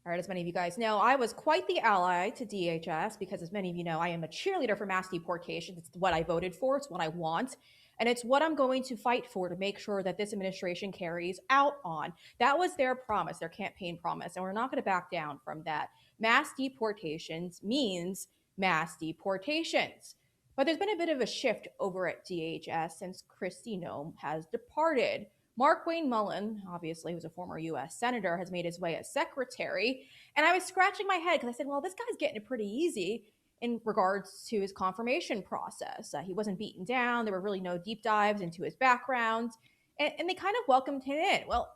All right, as many of you guys know, I was quite the ally to DHS because, as many of you know, I am a cheerleader for mass deportation. It's what I voted for, it's what I want, and it's what I'm going to fight for to make sure that this administration carries out on. That was their promise, their campaign promise, and we're not going to back down from that. Mass deportations means mass deportations. But there's been a bit of a shift over at DHS since Kristi Noem has departed. Markwayne Mullin, obviously, who's a former U.S. Senator, has made his way as secretary. And I was scratching my head because I said, well, this guy's getting it pretty easy in regards to his confirmation process. He wasn't beaten down. There were really no deep dives into his background. And they kind of welcomed him in. Well,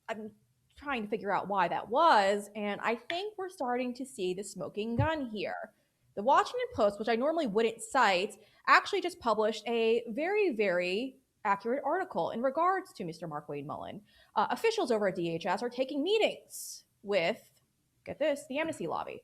I'm trying to figure out why that was. And I think we're starting to see the smoking gun here. The Washington Post, which I normally wouldn't cite, actually just published a very, very accurate article in regards to Mr. Markwayne Mullin. Officials over at DHS are taking meetings with, get this, the amnesty lobby.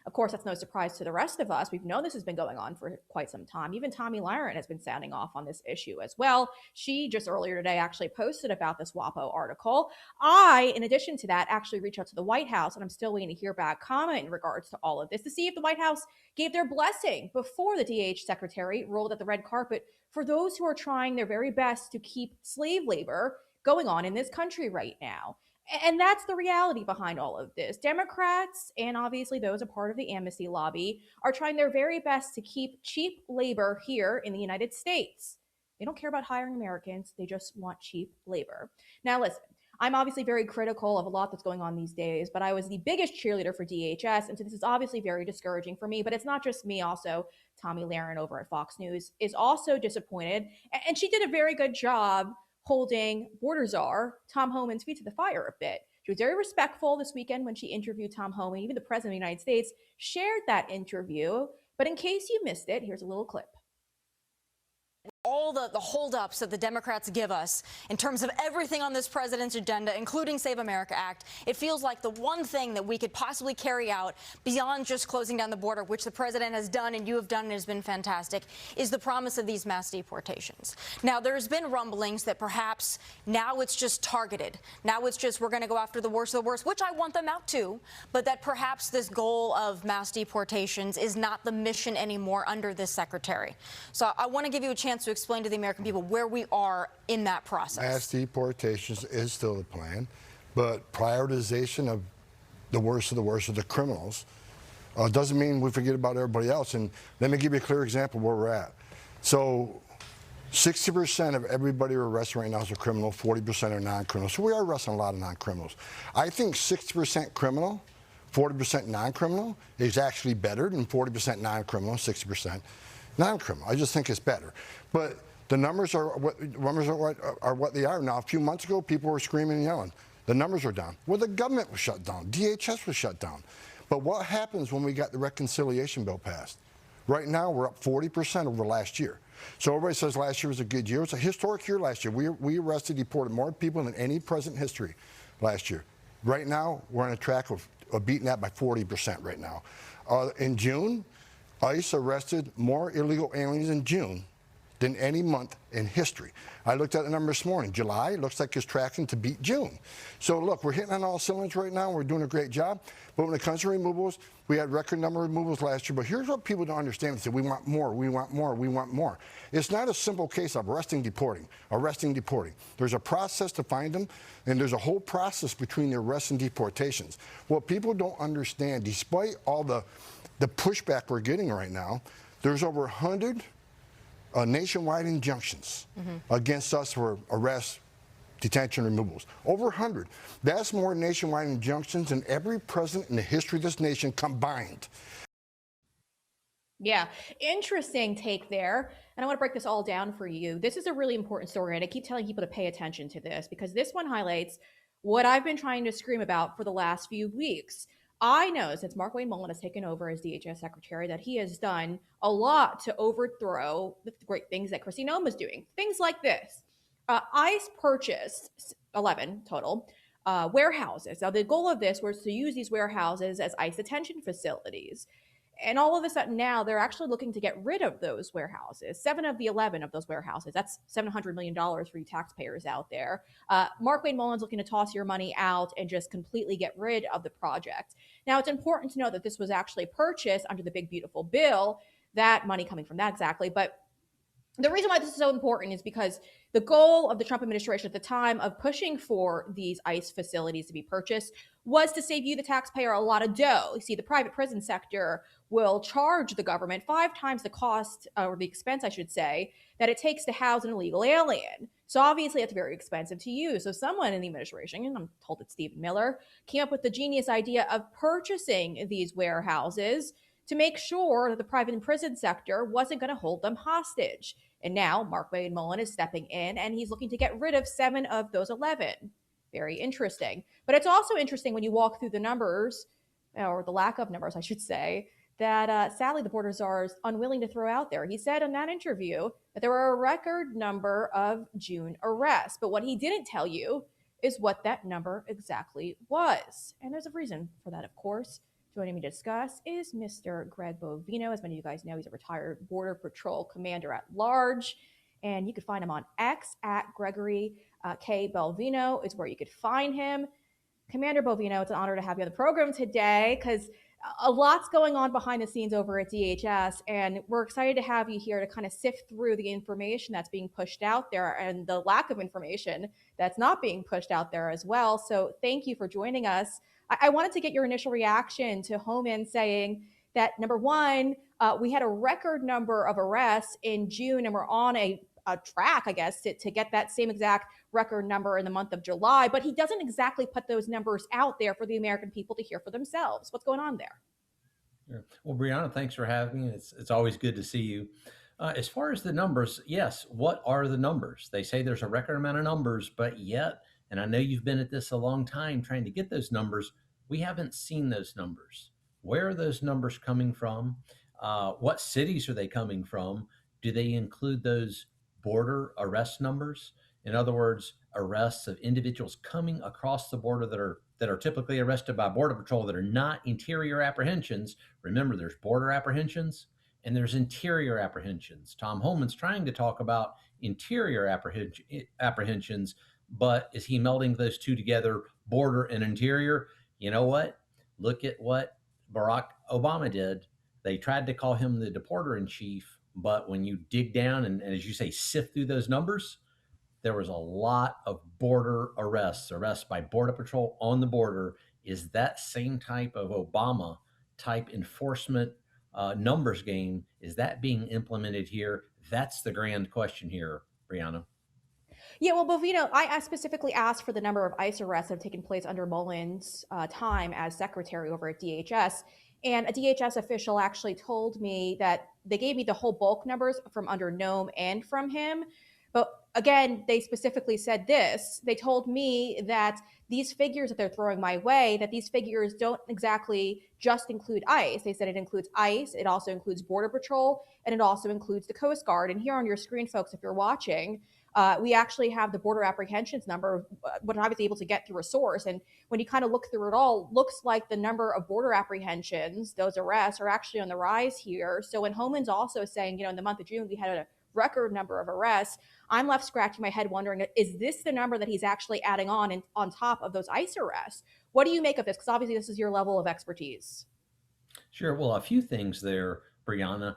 Of course, that's no surprise to the rest of us. We've known this has been going on for quite some time. Even Tomi Lahren has been sounding off on this issue as well. She just earlier today actually posted about this WAPO article. I, in addition to that, actually reached out to the White House, and I'm still waiting to hear back comment in regards to all of this to see if the White House gave their blessing before the DH secretary rolled out the red carpet for those who are trying their very best to keep slave labor going on in this country right now. And that's the reality behind all of this. Democrats, and obviously those a part of the amnesty lobby, are trying their very best to keep cheap labor here in the United States. They don't care about hiring Americans. They just want cheap labor. Now, listen, I'm obviously very critical of a lot that's going on these days, but I was the biggest cheerleader for DHS, and so this is obviously very discouraging for me. But it's not just me, also. Tomi Lahren over at Fox News is also disappointed, and she did a very good job holding border czar Tom Homan's feet to the fire a bit. She was very respectful this weekend when she interviewed Tom Homan. Even the president of the United States shared that interview. But in case you missed it, here's a little clip. All the holdups that the Democrats give us in terms of everything on this president's agenda, including Save America Act, it feels like the one thing that we could possibly carry out beyond just closing down the border, which the president has done and you have done and has been fantastic, is the promise of these mass deportations. Now, there's been rumblings that perhaps now it's just targeted. Now it's just we're going to go after the worst of the worst, which I want them out too, but that perhaps this goal of mass deportations is not the mission anymore under this secretary. So I want to give you a chance to explain to the American people where we are in that process. Mass deportations is still the plan, but prioritization of the worst of the criminals doesn't mean we forget about everybody else. And let me give you a clear example where we're at. So 60% of everybody we're arresting right now is a criminal, 40% are non-criminal. So we are arresting a lot of non-criminals. I think 60% criminal, 40% non-criminal is actually better than 40% non-criminal, 60% non-criminal. I just think it's better. But the numbers are what they are now. A few months ago, people were screaming and yelling. The numbers are down. Well, the government was shut down. DHS was shut down. But what happens when we got the reconciliation bill passed? Right now, we're up 40% over last year. So everybody says last year was a good year. It's a historic year last year. We arrested, deported more people than any president in history last year. Right now, we're on a track of beating that by 40% right now. In June, ICE arrested more illegal aliens in June than any month in history. I looked at the number this morning. July looks like it's tracking to beat June. So look, we're hitting on all cylinders right now. We're doing a great job. But when it comes to removals, we had record number of removals last year. But here's what people don't understand. They say, we want more, we want more, we want more. It's not a simple case of arresting, deporting, arresting, deporting. There's a process to find them, and there's a whole process between the arrests and deportations. What people don't understand, despite all the pushback we're getting right now, there's over 100 nationwide injunctions against us for arrests, detention, removals. Over 100. That's more nationwide injunctions than every president in the history of this nation combined. Yeah, interesting take there. And I want to break this all down for you. This is a really important story, and I keep telling people to pay attention to this because this one highlights what I've been trying to scream about for the last few weeks. I know since Markwayne Mullin has taken over as DHS secretary that he has done a lot to overthrow the great things that Kristi Noem was doing. Things like this. ICE purchased 11 total warehouses. Now, the goal of this was to use these warehouses as ICE detention facilities. And all of a sudden now they're actually looking to get rid of those warehouses. 7 of the 11 of those warehouses. That's $700 million for you taxpayers out there. Mark Wayne Mullins looking to toss your money out and just completely get rid of the project. Now, it's important to know that this was actually purchased under the Big Beautiful Bill, that money coming from that exactly. But the reason why this is so important is because the goal of the Trump administration at the time of pushing for these ICE facilities to be purchased was to save you, the taxpayer, a lot of dough. You see, the private prison sector will charge the government 5 times the cost, or the expense, I should say, that it takes to house an illegal alien. So obviously, it's very expensive to use. So someone in the administration, and I'm told it's Stephen Miller, came up with the genius idea of purchasing these warehouses to make sure that the private prison sector wasn't going to hold them hostage. And now Mark Wayne Mullen is stepping in and he's looking to get rid of 7 of those 11. Very interesting. But it's also interesting when you walk through the numbers, or the lack of numbers, I should say, that sadly the border czar is unwilling to throw out there. He said in that interview that there were a record number of June arrests. But what he didn't tell you is what that number exactly was. And there's a reason for that, of course. Joining me to discuss is Mr. Greg Bovino. As many of you guys know, he's a retired Border Patrol commander at large. And you can find him on X at Gregory K. Bovino is where you could find him. Commander Bovino, it's an honor to have you on the program today because a lot's going on behind the scenes over at DHS, and we're excited to have you here to kind of sift through the information that's being pushed out there and the lack of information that's not being pushed out there as well. So thank you for joining us. I wanted to get your initial reaction to Homan saying that, number one, we had a record number of arrests in June, and we're on a track, I guess, to get that same exact record number in the month of July. But he doesn't exactly put those numbers out there for the American people to hear for themselves. What's going on there? Sure. Well, Brianna, thanks for having me. It's always good to see you. As far as the numbers, yes, what are the numbers? They say there's a record amount of numbers, but yet, and I know you've been at this a long time trying to get those numbers, we haven't seen those numbers. Where are those numbers coming from? What cities are they coming from? Do they include those border arrest numbers? In other words, arrests of individuals coming across the border that are typically arrested by Border Patrol that are not interior apprehensions. Remember, there's border apprehensions and there's interior apprehensions. Tom Homan's trying to talk about interior apprehensions, but is he melding those two together, border and interior? You know what? Look at what Barack Obama did. They tried to call him the deporter in chief, but when you dig down and as you say, sift through those numbers, there was a lot of border arrests by Border Patrol on the border. Is that same type of Obama type enforcement numbers game, is that being implemented here? That's the grand question here, Brianna. Yeah, well, Bovino, I specifically asked for the number of ICE arrests that have taken place under Mullins' time as secretary over at DHS. And a DHS official actually told me that they gave me the whole bulk numbers from under Nome and from him. But again, they specifically said this. They told me that these figures that they're throwing my way, that these figures don't exactly just include ICE. They said it includes ICE, it also includes Border Patrol, and it also includes the Coast Guard. And here on your screen, folks, if you're watching, we actually have the border apprehensions number, what I was able to get through a source. And when you kind of look through it all, looks like the number of border apprehensions, those arrests, are actually on the rise here. So when Homan's also saying, in the month of June, we had a record number of arrests, I'm left scratching my head wondering, is this the number that he's actually adding on top of those ICE arrests? What do you make of this? Because obviously this is your level of expertise. Sure. Well, a few things there, Brianna.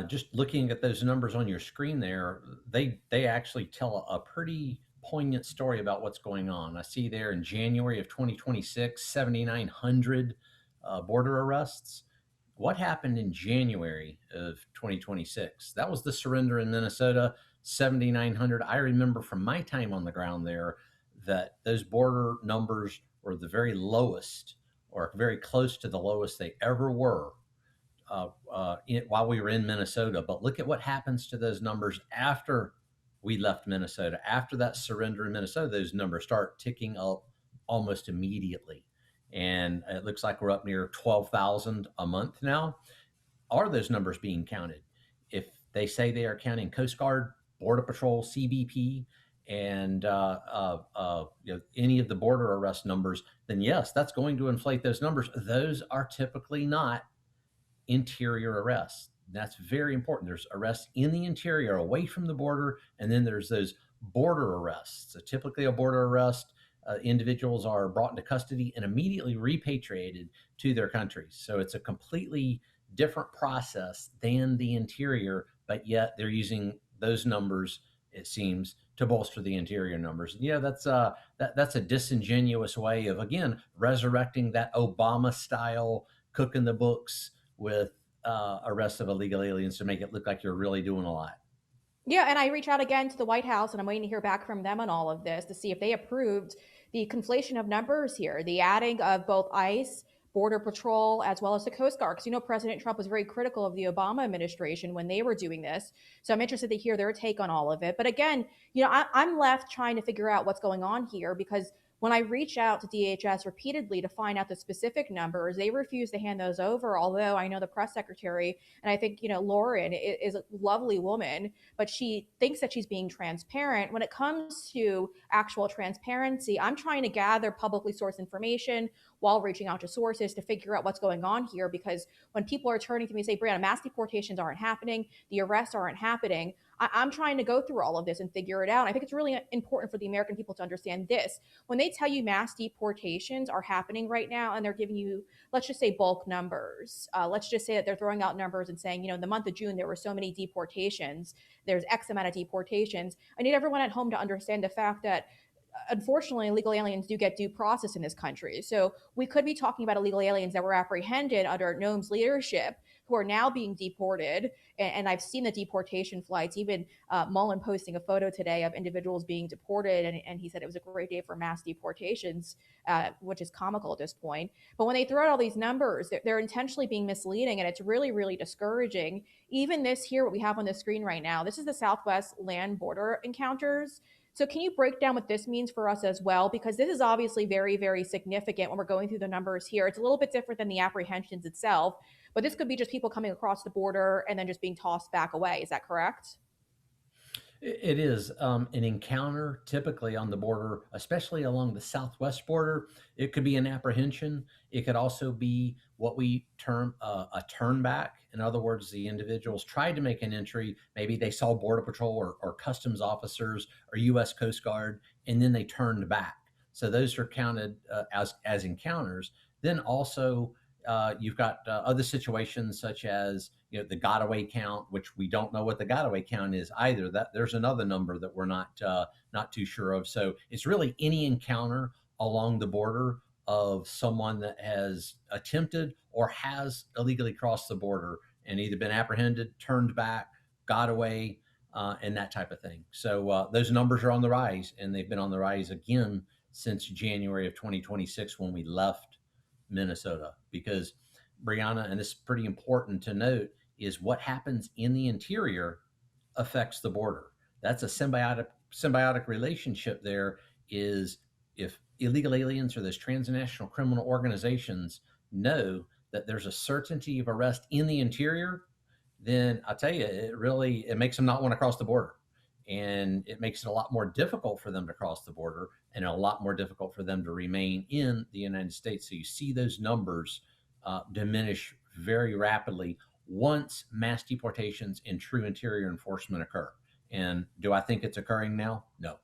Just looking at those numbers on your screen there, they actually tell a pretty poignant story about what's going on. I see there in January of 2026, 7,900 border arrests. What happened in January of 2026? That was the surrender in Minnesota, 7,900. I remember from my time on the ground there that those border numbers were the very lowest or very close to the lowest they ever were while we were in Minnesota. But look at what happens to those numbers after we left Minnesota. After that surrender in Minnesota, those numbers start ticking up almost immediately. And it looks like we're up near 12,000 a month now. Are those numbers being counted? If they say they are counting Coast Guard, Border Patrol, CBP, and any of the border arrest numbers, then yes, that's going to inflate those numbers. Those are typically not interior arrests. That's very important. There's arrests in the interior away from the border, and then there's those border arrests. So typically a border arrest, individuals are brought into custody and immediately repatriated to their countries. So it's a completely different process than the interior, but yet they're using those numbers, it seems, to bolster the interior numbers. That's a disingenuous way of, again, resurrecting that Obama style cooking the books with arrests of illegal aliens to make it look like you're really doing a lot. Yeah, and I reach out again to the White House, and I'm waiting to hear back from them on all of this to see if they approved the conflation of numbers here, the adding of both ICE, Border Patrol, as well as the Coast Guard. Because President Trump was very critical of the Obama administration when they were doing this. So I'm interested to hear their take on all of it. But again, I'm left trying to figure out what's going on here because when I reach out to DHS repeatedly to find out the specific numbers, they refuse to hand those over. Although I know the press secretary, and I think, Lauren is a lovely woman, but she thinks that she's being transparent. When it comes to actual transparency, I'm trying to gather publicly sourced information while reaching out to sources to figure out what's going on here. Because when people are turning to me and say, Brianna, mass deportations aren't happening, the arrests aren't happening, I'm trying to go through all of this and figure it out. I think it's really important for the American people to understand this. When they tell you mass deportations are happening right now and they're giving you, let's just say, bulk numbers, let's just say that they're throwing out numbers and saying, in the month of June, there were so many deportations, there's X amount of deportations. I need everyone at home to understand the fact that unfortunately, illegal aliens do get due process in this country. So we could be talking about illegal aliens that were apprehended under Noam's leadership who are now being deported. And I've seen the deportation flights, even Mullen posting a photo today of individuals being deported. And he said it was a great day for mass deportations, which is comical at this point. But when they throw out all these numbers, they're intentionally being misleading. And it's really, really discouraging. Even this here, what we have on the screen right now, this is the Southwest land border encounters. So can you break down what this means for us as well? Because this is obviously very, very significant when we're going through the numbers here. It's a little bit different than the apprehensions itself, but this could be just people coming across the border and then just being tossed back away. Is that correct? It is an encounter typically on the border, especially along the southwest border. It could be an apprehension. It could also be what we term a turn back. In other words, the individuals tried to make an entry. Maybe they saw Border Patrol or customs officers or U.S. Coast Guard, and then they turned back. So those are counted as encounters. Then also you've got other situations such as the got-away count, which we don't know what the got-away count is either. That there's another number that we're not too sure of. So it's really any encounter along the border of someone that has attempted or has illegally crossed the border and either been apprehended, turned back, got away, and that type of thing. So those numbers are on the rise, and they've been on the rise again since January of 2026 when we left Minnesota. Because, Brianna, and this is pretty important to note, is what happens in the interior affects the border. That's a symbiotic relationship there. Is if illegal aliens or those transnational criminal organizations know that there's a certainty of arrest in the interior, then I'll tell you, it makes them not want to cross the border. And it makes it a lot more difficult for them to cross the border and a lot more difficult for them to remain in the United States. So you see those numbers diminish very rapidly once mass deportations and true interior enforcement occur. And do I think it's occurring now? No.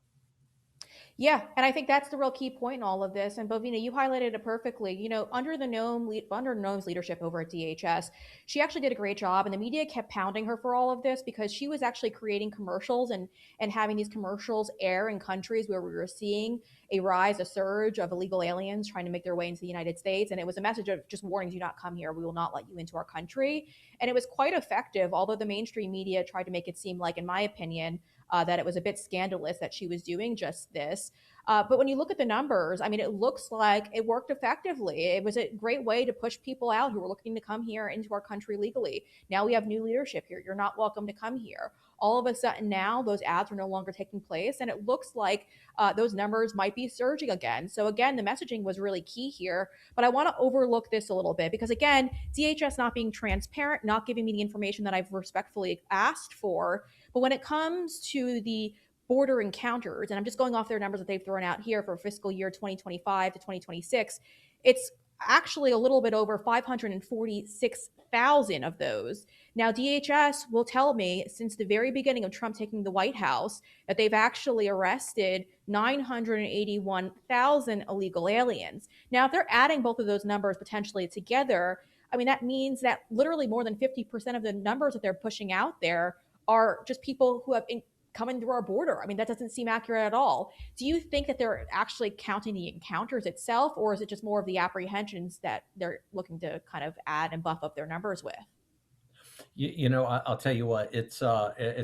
Yeah, and I think that's the real key point in all of this. And Bovino, you highlighted it perfectly. Under Noam's leadership over at DHS, she actually did a great job, and the media kept pounding her for all of this because she was actually creating commercials and having these commercials air in countries where we were seeing a surge of illegal aliens trying to make their way into the United States. And it was a message of just warning, do not come here. We will not let you into our country. And it was quite effective, although the mainstream media tried to make it seem like, in my opinion, that it was a bit scandalous that she was doing just this. But when you look at the numbers, I mean, it looks like it worked effectively. It was a great way to push people out who were looking to come here into our country legally. Now we have new leadership here. You're not welcome to come here. All of a sudden now those ads are no longer taking place, and it looks like those numbers might be surging again. So again, the messaging was really key here, but I want to overlook this a little bit because again, DHS not being transparent, not giving me the information that I've respectfully asked for. But when it comes to the border encounters, and I'm just going off their numbers that they've thrown out here for fiscal year 2025 to 2026, it's actually a little bit over 546,000 of those. Now, DHS will tell me since the very beginning of Trump taking the White House that they've actually arrested 981,000 illegal aliens. Now, if they're adding both of those numbers potentially together, I mean, that means that literally more than 50% of the numbers that they're pushing out there are just people who have coming through our border. I mean, that doesn't seem accurate at all. Do you think that they're actually counting the encounters itself, or is it just more of the apprehensions that they're looking to kind of add and buff up their numbers with? I'll tell you what, it's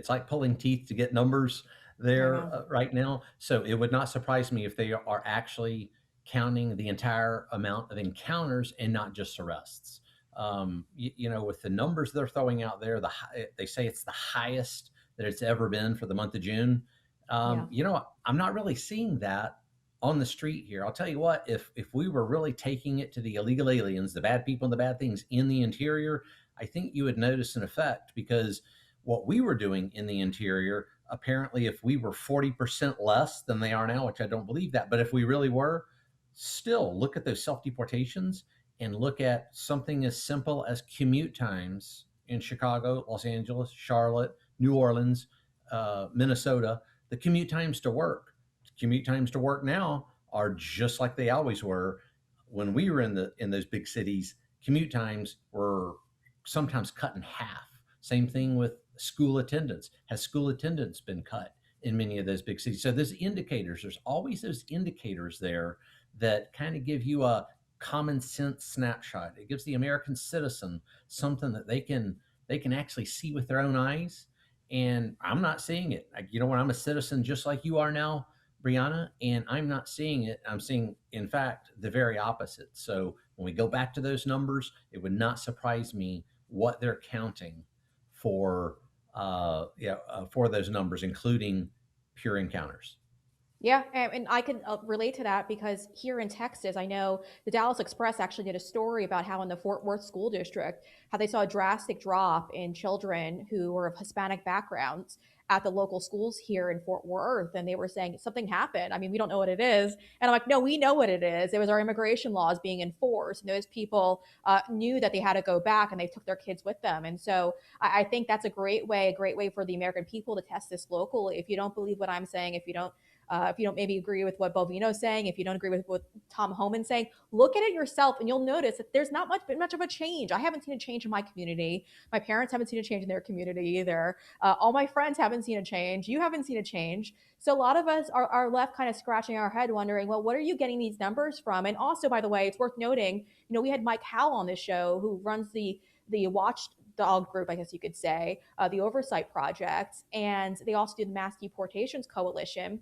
like pulling teeth to get numbers I there know. right now. So it would not surprise me if they are actually counting the entire amount of encounters and not just arrests. With the numbers they're throwing out there, they say it's the highest that it's ever been for the month of June. Yeah. I'm not really seeing that on the street here. I'll tell you what, if we were really taking it to the illegal aliens, the bad people and the bad things in the interior, I think you would notice an effect, because what we were doing in the interior, apparently, if we were 40% less than they are now, which I don't believe that, but if we really were, still look at those self deportations and look at something as simple as commute times in Chicago, Los Angeles, Charlotte, New Orleans, Minnesota, the commute times to work. Commute times to work now are just like they always were when we were in those big cities. Commute times were sometimes cut in half. Same thing with school attendance. Has school attendance been cut in many of those big cities? So there's always those indicators there that kind of give you a common sense snapshot. It gives the American citizen something that they can actually see with their own eyes. And I'm not seeing it. When I'm a citizen just like you are now, Brianna, and I'm not seeing it. I'm seeing, in fact, the very opposite. So when we go back to those numbers, it would not surprise me what they're counting for for those numbers, including pure encounters. Yeah, and I can relate to that because here in Texas, I know the Dallas Express actually did a story about how in the Fort Worth school district, how they saw a drastic drop in children who were of Hispanic backgrounds at the local schools here in Fort Worth. And they were saying something happened. I mean, we don't know what it is. And I'm like, no, we know what it is. It was our immigration laws being enforced. And those people knew that they had to go back and they took their kids with them. And so I think that's a great way for the American people to test this locally. If you don't believe what I'm saying, if you don't maybe agree with what Bovino's saying, if you don't agree with what Tom Homan's saying, look at it yourself and you'll notice that there's not much of a change. I haven't seen a change in my community. My parents haven't seen a change in their community either. All my friends haven't seen a change. You haven't seen a change. So a lot of us are left kind of scratching our head wondering, well, what are you getting these numbers from? And also, by the way, it's worth noting, we had Mike Howell on this show who runs the Watchdog group, I guess you could say, the Oversight Project, and they also do the Mass Deportations Coalition.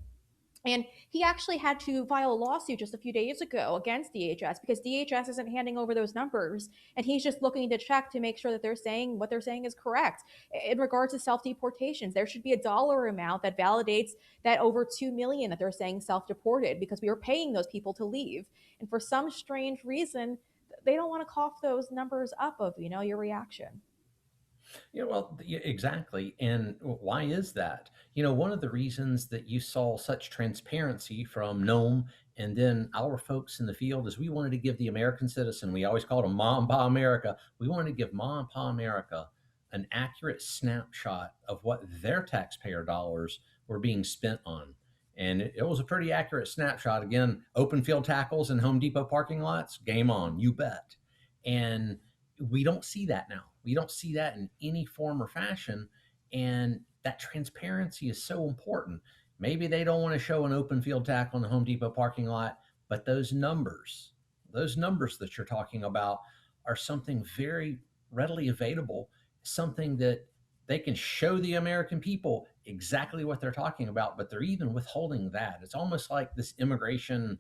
And he actually had to file a lawsuit just a few days ago against DHS because DHS isn't handing over those numbers. And he's just looking to check to make sure that they're saying what they're saying is correct. In regards to self deportations, there should be a dollar amount that validates that over 2 million that they're saying self deported because we are paying those people to leave. And for some strange reason, they don't want to cough those numbers up of, your reaction. Yeah, well, exactly. And why is that? One of the reasons that you saw such transparency from Nome and then our folks in the field is we wanted to give the American citizen, we always called them Ma and Pa America, we wanted to give Ma and Pa America an accurate snapshot of what their taxpayer dollars were being spent on. And it was a pretty accurate snapshot. Again, open field tackles in Home Depot parking lots, game on, you bet. And we don't see that now. We don't see that in any form or fashion. And that transparency is so important. Maybe they don't want to show an open field tackle in the Home Depot parking lot, but those numbers that you're talking about are something very readily available, something that they can show the American people exactly what they're talking about, but they're even withholding that. It's almost like this immigration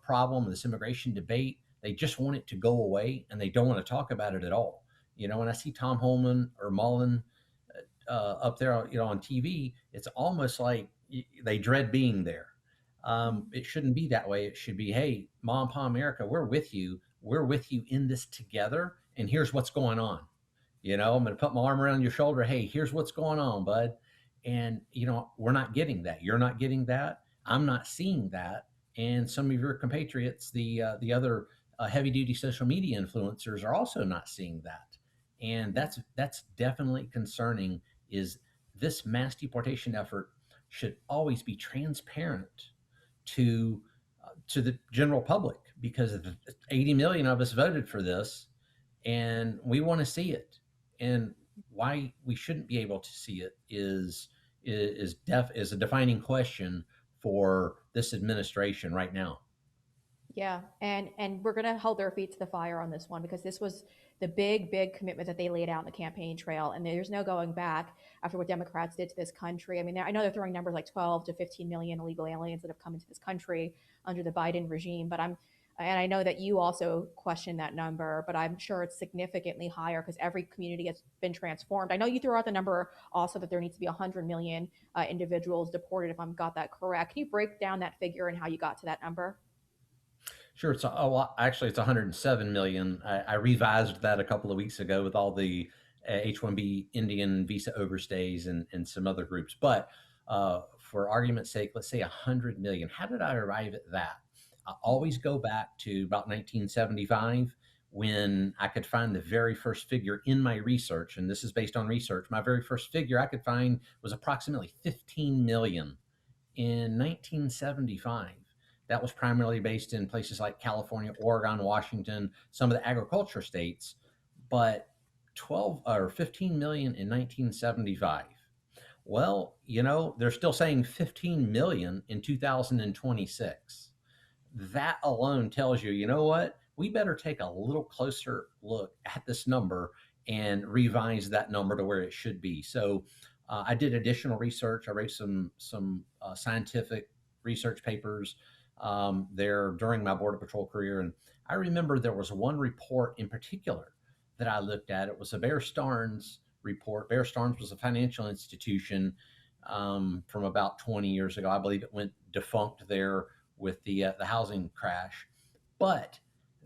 problem, this immigration debate. They just want it to go away and they don't want to talk about it at all. When I see Tom Holman or Mullen up there, on TV, it's almost like they dread being there. It shouldn't be that way. It should be, hey, Ma and Pa America, we're with you. We're with you in this together. And here's what's going on. I'm going to put my arm around your shoulder. Hey, here's what's going on, bud. And, we're not getting that. You're not getting that. I'm not seeing that. And some of your compatriots, the other heavy duty social media influencers are also not seeing that. And that's definitely concerning. Is this mass deportation effort should always be transparent to to the general public, because 80 million of us voted for this and we want to see it. And why we shouldn't be able to see it is a defining question for this administration right now. Yeah, and we're gonna hold their feet to the fire on this one because this was the big commitment that they laid out in the campaign trail, and there's no going back after what Democrats did to this country. I mean, I know they're throwing numbers like 12 to 15 million illegal aliens that have come into this country under the Biden regime, and I know that you also question that number, but I'm sure it's significantly higher because every community has been transformed. I know you threw out the number also that there needs to be 100 million individuals deported, if I've got that correct. Can you break down that figure and how you got to that number? Sure. Actually, it's 107 million. I revised that a couple of weeks ago with all the H-1B Indian visa overstays and some other groups. But for argument's sake, let's say 100 million. How did I arrive at that? I always go back to about 1975 when I could find the very first figure in my research, and this is based on research. My very first figure I could find was approximately 15 million in 1975. That was primarily based in places like California, Oregon, Washington, some of the agriculture states, but 12 or 15 million in 1975. Well, they're still saying 15 million in 2026. That alone tells you, you know what? We better take a little closer look at this number and revise that number to where it should be. So I did additional research. I wrote some scientific research papers there during my Border Patrol career. And I remember there was one report in particular that I looked at. It was a Bear Stearns report. Bear Stearns was a financial institution from about 20 years ago. I believe it went defunct there with the housing crash. But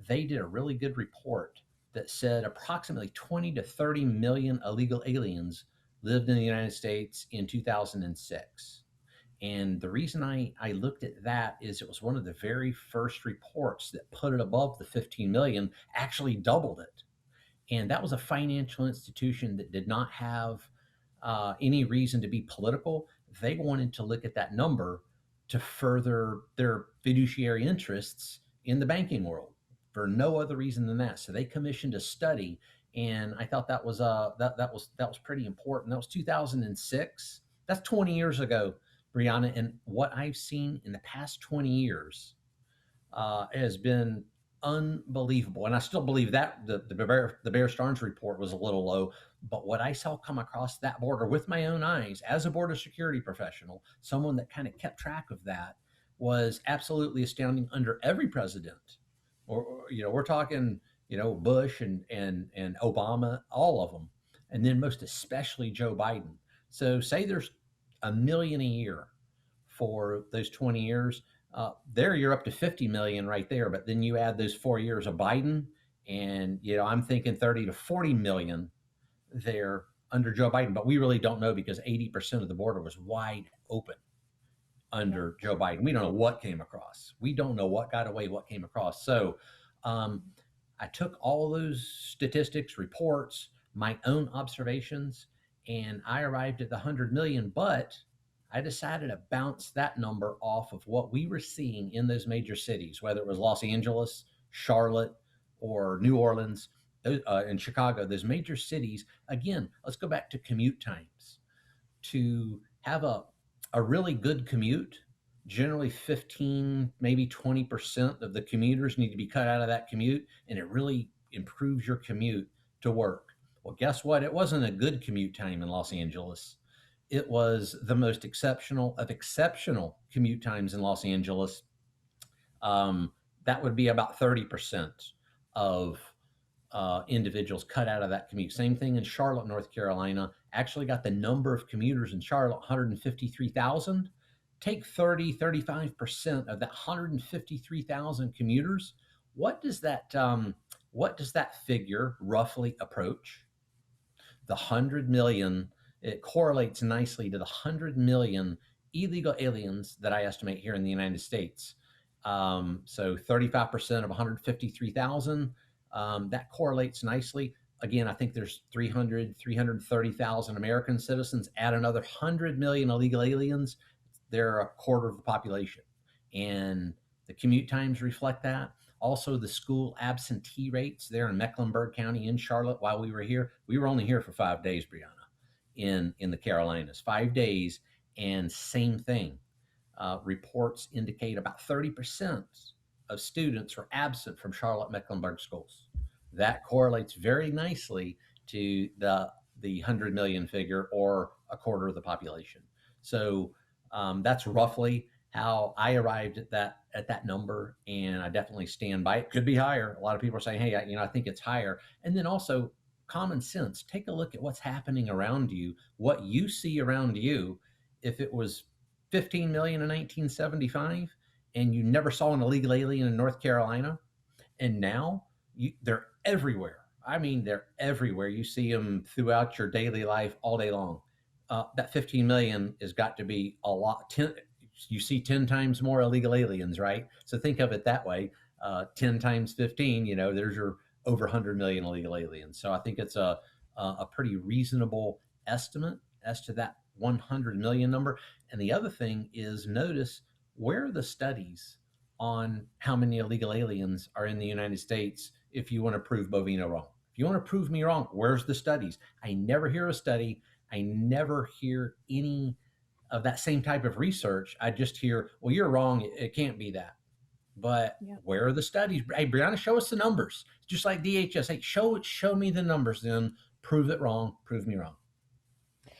they did a really good report that said approximately 20 to 30 million illegal aliens lived in the United States in 2006. And the reason I looked at that is it was one of the very first reports that put it above the 15 million, actually doubled it. And that was a financial institution that did not have any reason to be political. They wanted to look at that number to further their fiduciary interests in the banking world for no other reason than that. So they commissioned a study, and I thought that was that was pretty important. That was 2006. That's 20 years ago, Brianna. And what I've seen in the past 20 years has been unbelievable. And I still believe that the Bear Stearns report was a little low, but what I saw come across that border with my own eyes as a border security professional, someone that kind of kept track of that, was absolutely astounding under every president. Or we're talking, Bush and Obama, all of them, and then most especially Joe Biden. So say there's a million a year for those 20 years. There you're up to 50 million right there. But then you add those 4 years of Biden, and I'm thinking 30 to 40 million there under Joe Biden. But we really don't know because 80% of the border was wide open under Joe Biden. We don't know what came across. We don't know what got away, what came across. So I took all those statistics, reports, my own observations, and I arrived at the 100 million. But I decided to bounce that number off of what we were seeing in those major cities, whether it was Los Angeles, Charlotte, or New Orleans, and Chicago, those major cities. Again, let's go back to commute times. To have a really good commute, generally 15, maybe 20% of the commuters need to be cut out of that commute, and it really improves your commute to work. Well, guess what? It wasn't a good commute time in Los Angeles. It was the most exceptional of exceptional commute times in Los Angeles. That would be about 30% of individuals cut out of that commute. Same thing in Charlotte, North Carolina. Actually got the number of commuters in Charlotte, 153,000. Take 35% of that 153,000 commuters. What does that figure roughly approach? The 100 million. It correlates nicely to the 100 million illegal aliens that I estimate here in the United States. So 35% of 153,000, that correlates nicely. Again, I think there's 330,000 American citizens. Add another 100 million illegal aliens, they're a quarter of the population. And the commute times reflect that. Also, the school absentee rates there in Mecklenburg County in Charlotte while we were here. We were only here for 5 days, Brianna, in the Carolinas. 5 days, and same thing. Reports indicate about 30% of students are absent from Charlotte Mecklenburg schools. That correlates very nicely to the 100 million figure, or a quarter of the population. So that's roughly how I arrived at that number, and I definitely stand by it. Could be higher. A lot of people are saying, "Hey, I think it's higher." And then also common sense. Take a look at what's happening around you, what you see around you. If it was 15 million in 1975 and you never saw an illegal alien in North Carolina, and now they're everywhere. I mean, they're everywhere. You see them throughout your daily life all day long. That 15 million has got to be a lot. You see 10 times more illegal aliens, right? So think of it that way. 10 times 15, there's your over 100 million illegal aliens. So I think it's a pretty reasonable estimate as to that 100 million number. And the other thing is, notice, where are the studies on how many illegal aliens are in the United States if you want to prove Bovino wrong? If you want to prove me wrong, where's the studies? I never hear a study. I never hear any of that same type of research. I just hear, well, you're wrong. It can't be that. But Yeah. where are the studies? Hey, Brianna, show us the numbers. Just like DHS. Hey, show me the numbers, then prove it wrong, prove me wrong.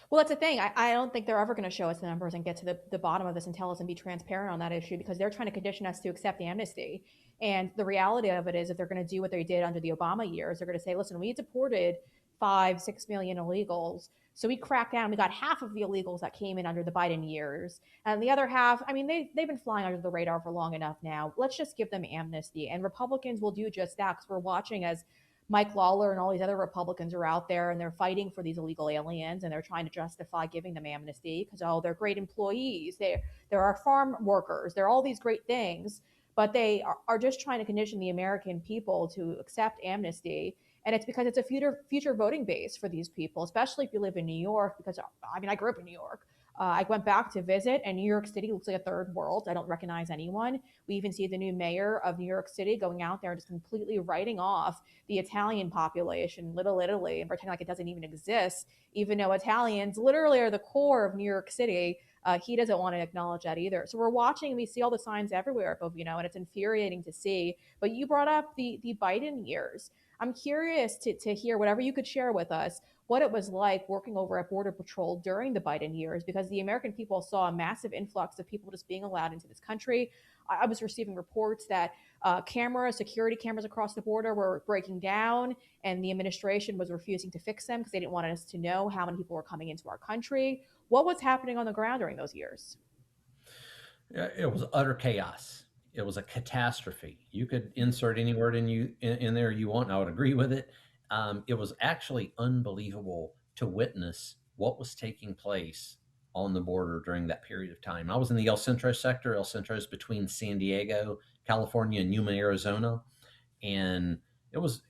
Well, that's the thing. I don't think they're ever going to show us the numbers and get to the bottom of this and tell us and be transparent on that issue, because they're trying to condition us to accept amnesty. And the reality of it is, if they're going to do what they did under the Obama years, they're going to say, listen, we deported 5-6 million illegals. So we cracked down. We got half of the illegals that came in under the Biden years. And the other half, I mean, they've been flying under the radar for long enough now. Let's just give them amnesty. And Republicans will do just that, because we're watching as Mike Lawler and all these other Republicans are out there and they're fighting for these illegal aliens, and they're trying to justify giving them amnesty because, oh, they're great employees. They're our farm workers. They're all these great things, but they are just trying to condition the American people to accept amnesty. And it's because it's a future voting base for these people, especially if you live in New York. Because I mean, I grew up in New York. I went back to visit, and New York City looks like a third world. I don't recognize anyone. We even see the new mayor of New York City going out there and just completely writing off the Italian population, Little Italy, and pretending like it doesn't even exist, even though Italians literally are the core of New York City. He doesn't want to acknowledge that either. So we're watching, and we see all the signs everywhere, Bovino, and it's infuriating to see. But you brought up the Biden years. I'm curious to hear whatever you could share with us, what it was like working over at Border Patrol during the Biden years, because the American people saw a massive influx of people just being allowed into this country. I was receiving reports that security cameras across the border were breaking down, and the administration was refusing to fix them because they didn't want us to know how many people were coming into our country. What was happening on the ground during those years? It was utter chaos. It was a catastrophe. You could insert any word in there you want, and I would agree with it. It was actually unbelievable to witness what was taking place on the border during that period of time. I was in the El Centro sector. El Centro is between San Diego, California, and Yuma, Arizona, and it was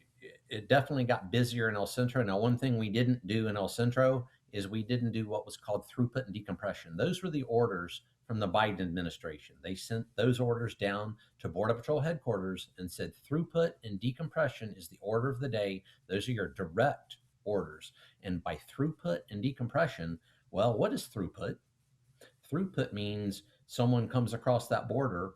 it definitely got busier in El Centro. Now, one thing we didn't do in El Centro is we didn't do what was called throughput and decompression. Those were the orders from the Biden administration. They sent those orders down to Border Patrol headquarters and said throughput and decompression is the order of the day. Those are your direct orders. And by throughput and decompression, well, what is throughput? Throughput means someone comes across that border,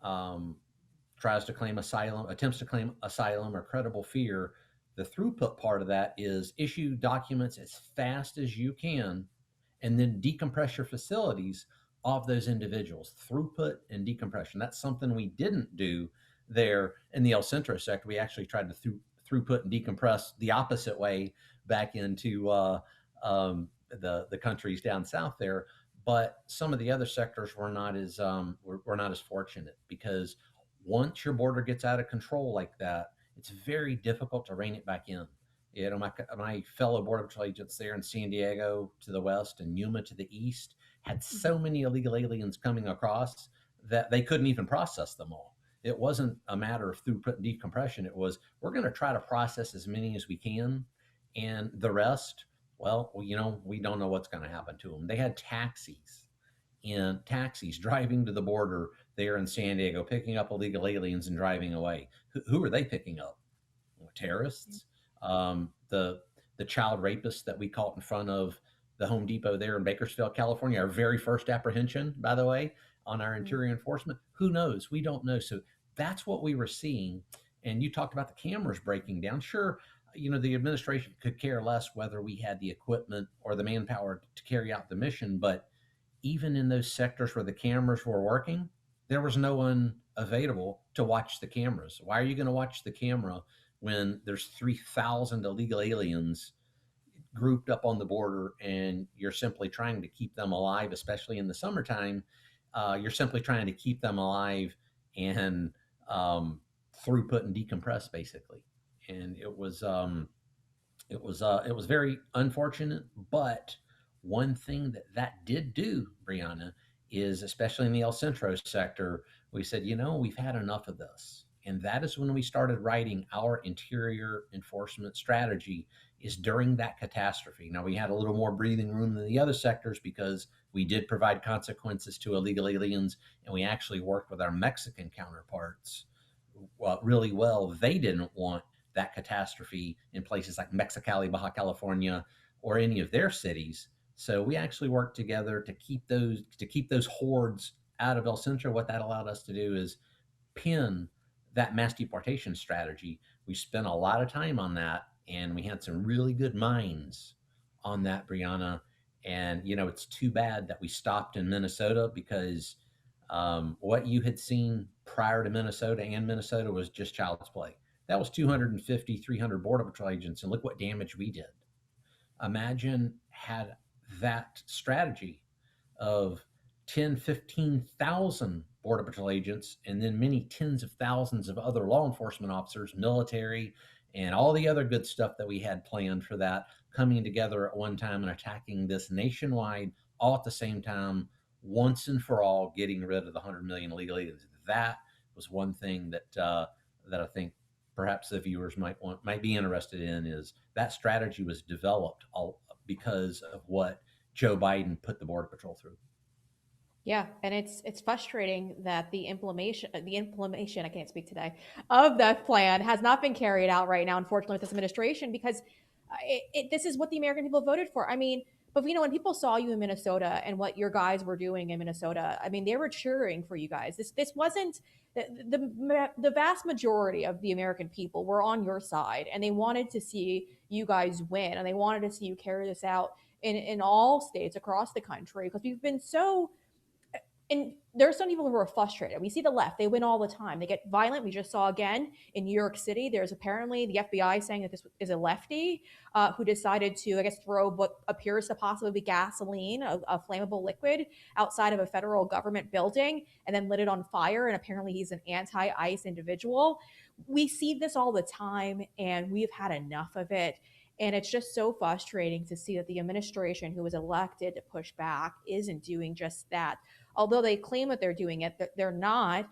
tries to claim asylum, attempts to claim asylum or credible fear. The throughput part of that is issue documents as fast as you can, and then decompress your facilities of those individuals. Throughput and decompression. That's something we didn't do there in the El Centro sector. We actually tried to throughput and decompress the opposite way back into the countries down south there. But some of the other sectors were not as fortunate, because once your border gets out of control like that, it's very difficult to rein it back in. My fellow Border Patrol agents there in San Diego to the west and Yuma to the east had so many illegal aliens coming across that they couldn't even process them all. It wasn't a matter of throughput and decompression. It was, we're going to try to process as many as we can. And the rest, well, we don't know what's going to happen to them. They had taxis driving to the border there in San Diego, picking up illegal aliens and driving away. Who are they picking up? Terrorists. The child rapists that we caught in front of the Home Depot there in Bakersfield, California, our very first apprehension, by the way, on our interior enforcement. Who knows? We don't know. So that's what we were seeing. And you talked about the cameras breaking down. Sure, the administration could care less whether we had the equipment or the manpower to carry out the mission, but even in those sectors where the cameras were working, there was no one available to watch the cameras. Why are you going to watch the camera when there's 3,000 illegal aliens grouped up on the border and you're simply trying to keep them alive, especially in the summertime? You're simply trying to keep them alive and throughput and decompress, basically. And it was very unfortunate, but one thing that did do, Brianna, is especially in the El Centro sector, we said, we've had enough of this. And that is when we started writing our interior enforcement strategy, is during that catastrophe. Now, we had a little more breathing room than the other sectors because we did provide consequences to illegal aliens, and we actually worked with our Mexican counterparts really well. They didn't want that catastrophe in places like Mexicali, Baja California, or any of their cities. So we actually worked together to keep those hordes out of El Centro. What that allowed us to do is pin that mass deportation strategy. We spent a lot of time on that, and we had some really good minds on that, Brianna. And it's too bad that we stopped in Minnesota, because what you had seen prior to Minnesota was just child's play. That was 250, 300 Border Patrol agents, and look what damage we did. Imagine had that strategy of 10, 15,000 Border Patrol agents, and then many tens of thousands of other law enforcement officers, military, and all the other good stuff that we had planned for that, coming together at one time and attacking this nationwide, all at the same time, once and for all, getting rid of the 100 million illegal aliens. That was one thing that I think perhaps the viewers might be interested in, is that strategy was developed all because of what Joe Biden put the Border Patrol through. Yeah, and it's frustrating that the implementation I can't speak today, of that plan has not been carried out right now, unfortunately, with this administration, because this is what the American people voted for. I mean, but when people saw you in Minnesota and what your guys were doing in Minnesota, I mean, they were cheering for you guys. This wasn't the vast majority of the American people were on your side, and they wanted to see you guys win, and they wanted to see you carry this out in all states across the country, because we've been so. And there are some people who are frustrated. We see the left, they win all the time. They get violent. We just saw again in New York City, there's apparently the FBI saying that this is a lefty who decided to, I guess, throw what appears to possibly be gasoline, a flammable liquid, outside of a federal government building and then lit it on fire. And apparently he's an anti-ICE individual. We see this all the time, and we've had enough of it. And it's just so frustrating to see that the administration who was elected to push back isn't doing just that. Although they claim that they're doing it, they're not.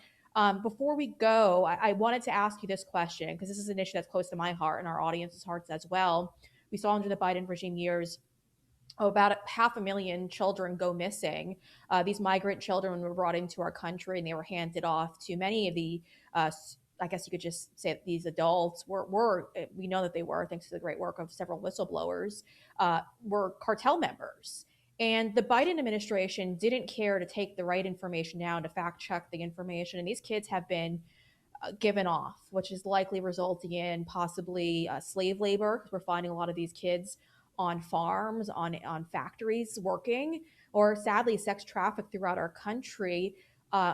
Before we go, I wanted to ask you this question, because this is an issue that's close to my heart and our audience's hearts as well. We saw under the Biden regime years, about 500,000 children go missing. These migrant children were brought into our country, and they were handed off to many of the I guess you could just say that these adults we know that they were, thanks to the great work of several whistleblowers, were cartel members. And the Biden administration didn't care to take the right information down, to fact check the information. And these kids have been given off, which is likely resulting in possibly slave labor, because we're finding a lot of these kids on farms, on factories working, or sadly sex trafficked throughout our country.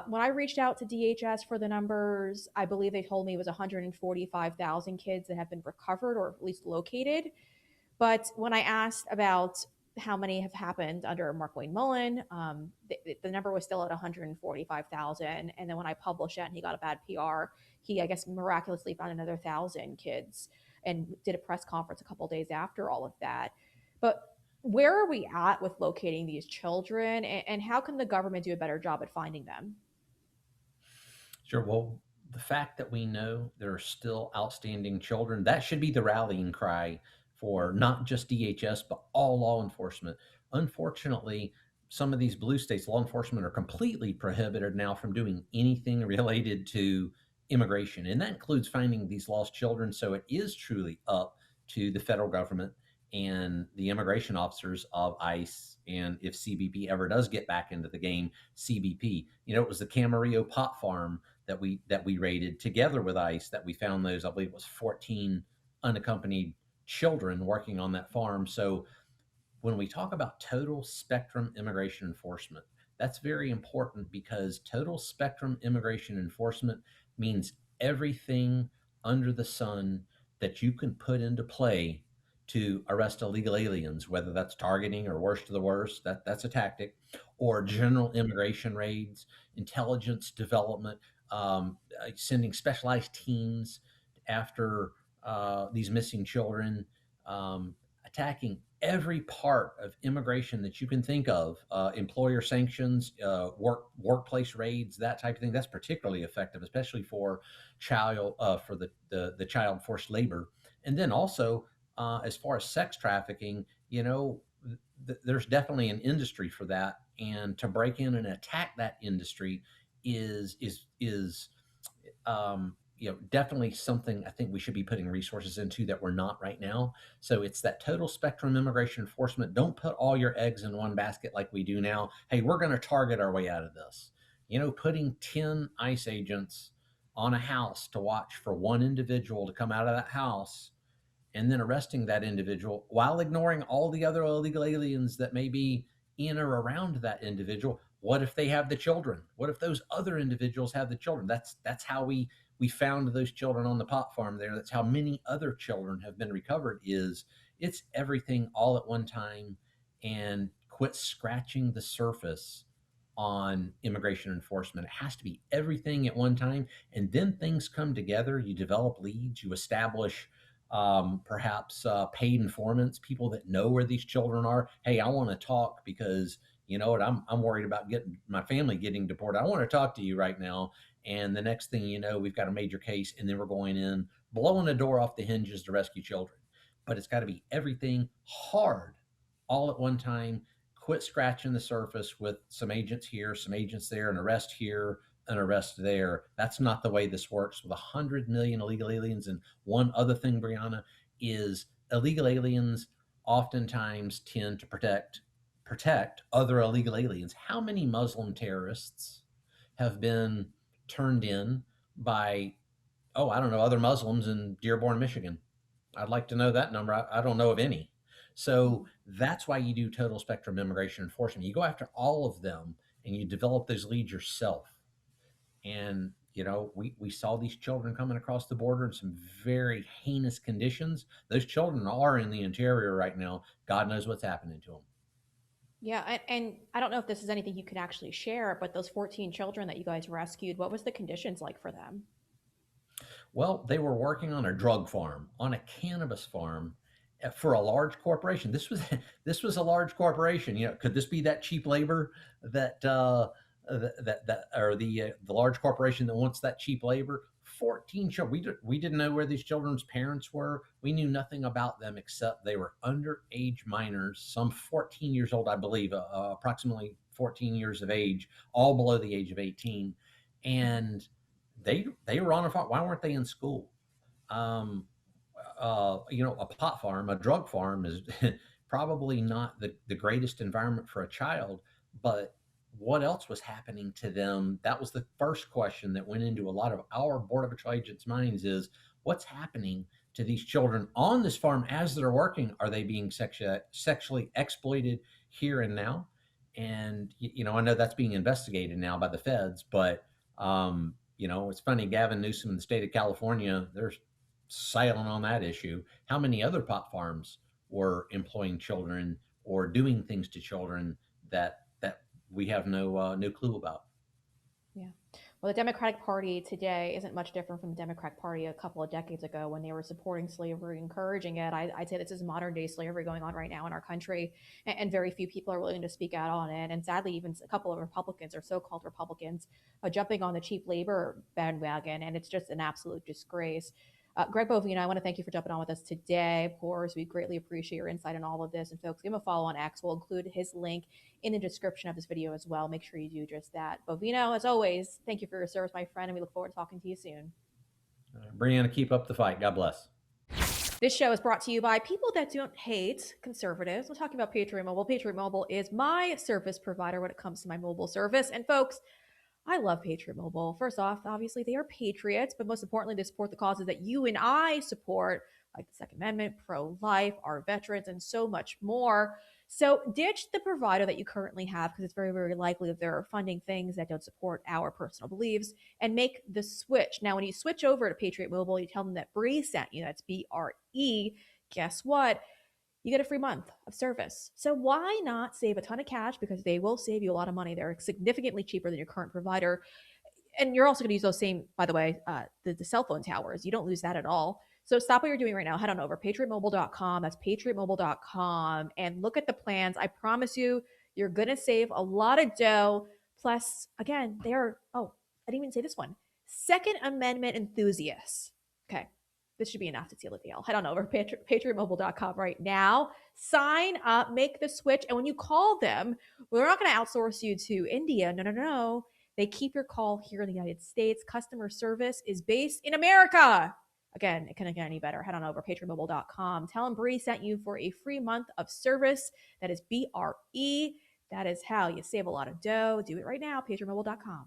When I reached out to DHS for the numbers, I believe they told me it was 145,000 kids that have been recovered or at least located. But when I asked about how many have happened under Markwayne Mullin, the number was still at 145,000. And then when I published it and he got a bad PR, he, I guess, miraculously found another 1,000 kids and did a press conference a couple of days after all of that. But where are we at with locating these children, and how can the government do a better job at finding them? Sure. Well, the fact that we know there are still outstanding children, that should be the rallying cry for not just DHS, but all law enforcement. Unfortunately, some of these blue states, law enforcement are completely prohibited now from doing anything related to immigration. And that includes finding these lost children. So it is truly up to the federal government and the immigration officers of ICE. And if CBP ever does get back into the game, CBP, it was the Camarillo pot farm that we raided together with ICE that we found those, I believe it was 14 unaccompanied children working on that farm. So when we talk about total spectrum immigration enforcement, that's very important because total spectrum immigration enforcement means everything under the sun that you can put into play to arrest illegal aliens, whether that's targeting or worst of the worst, that's a tactic, or general immigration raids, intelligence development, sending specialized teams after these missing children, attacking every part of immigration that you can think of, employer sanctions, workplace raids, that type of thing. That's particularly effective, especially for the child forced labor. And then also, as far as sex trafficking, there's definitely an industry for that, and to break in and attack that industry is definitely something I think we should be putting resources into that we're not right now. So it's that total spectrum immigration enforcement. Don't put all your eggs in one basket like we do now. Hey, we're going to target our way out of this. Putting 10 ICE agents on a house to watch for one individual to come out of that house and then arresting that individual while ignoring all the other illegal aliens that may be in or around that individual. What if they have the children? What if those other individuals have the children? That's how we found those children on the pot farm there. That's how many other children have been recovered. It's everything all at one time, and quit scratching the surface on immigration enforcement. It has to be everything at one time, and then things come together. You develop leads, you establish perhaps paid informants, people that know where these children are. Hey, I want to talk because you know what, I'm worried about getting my family getting deported. I want to talk to you right now. And the next thing you know, we've got a major case, and then we're going in, blowing the door off the hinges to rescue children. But it's got to be everything hard all at one time. Quit scratching the surface with some agents here, some agents there, an arrest here, an arrest there. That's not the way this works with 100 million illegal aliens. And one other thing, Brianna, is illegal aliens oftentimes tend to protect other illegal aliens. How many Muslim terrorists have been turned in by, oh, I don't know, other Muslims in Dearborn, Michigan? I'd like to know that number. I don't know of any. So that's why you do total spectrum immigration enforcement. You go after all of them and you develop those leads yourself. And we saw these children coming across the border in some very heinous conditions. Those children are in the interior right now. God knows what's happening to them. Yeah, and I don't know if this is anything you can actually share, but those 14 children that you guys rescued, what was the conditions like for them? Well, they were working on a drug farm, on a cannabis farm, for a large corporation. This was this was a large corporation. Could this be that cheap labor that or the large corporation that wants that cheap labor? 14 children. We didn't know where these children's parents were. We knew nothing about them except they were underage minors, some 14 years old, I believe, approximately 14 years of age, all below the age of 18, and they were on a farm. Why weren't they in school? Um, a pot farm, a drug farm is probably not the greatest environment for a child, but what else was happening to them? That was the first question that went into a lot of our Border Patrol agents' minds is what's happening to these children on this farm as they're working? Are they being sexually exploited here and now? And, I know that's being investigated now by the feds, but, it's funny, Gavin Newsom in the state of California, they're silent on that issue. How many other pot farms were employing children or doing things to children that we have no clue about? Yeah. Well, the Democratic Party today isn't much different from the Democratic Party a couple of decades ago when they were supporting slavery, encouraging it. I'd say this is modern day slavery going on right now in our country, and very few people are willing to speak out on it. And sadly, even a couple of Republicans or so called Republicans are jumping on the cheap labor bandwagon, and it's just an absolute disgrace. Greg Bovino, I want to thank you for jumping on with us today. Of course, we greatly appreciate your insight on all of this. And folks, give him a follow on X. We'll include his link in the description of this video as well. Make sure you do just that. Bovino, as always, thank you for your service, my friend, and we look forward to talking to you soon. Brianna, keep up the fight. God bless. This show is brought to you by people that don't hate conservatives. We're talking about Patriot Mobile. Patriot Mobile is my service provider when it comes to my mobile service. And folks, I love Patriot Mobile. First off, obviously, they are patriots, but most importantly, they support the causes that you and I support, like the Second Amendment, pro-life, our veterans, and so much more. So ditch the provider that you currently have, because it's very, very likely that they're funding things that don't support our personal beliefs, and make the switch. Now, when you switch over to Patriot Mobile, you tell them that Bree sent you. That's BRE. Guess what? You get a free month of service. So why not save a ton of cash? Because they will save you a lot of money. They're significantly cheaper than your current provider. And you're also going to use those same, by the way, the cell phone towers. You don't lose that at all. So stop what you're doing right now. Head on over patriotmobile.com. That's patriotmobile.com. And look at the plans. I promise you, you're going to save a lot of dough. Plus, again, they are, oh, I didn't even say this one. Second Amendment enthusiasts. Okay. This should be enough to seal the deal. Head on over to patriotmobile.com right now. Sign up, make the switch. And when you call them, well, they're not going to outsource you to India. No, no, no. They keep your call here in the United States. Customer service is based in America. Again, it couldn't get any better. Head on over patriotmobile.com. Tell them Bree sent you for a free month of service. That is BRE. That is how you save a lot of dough. Do it right now, patriotmobile.com.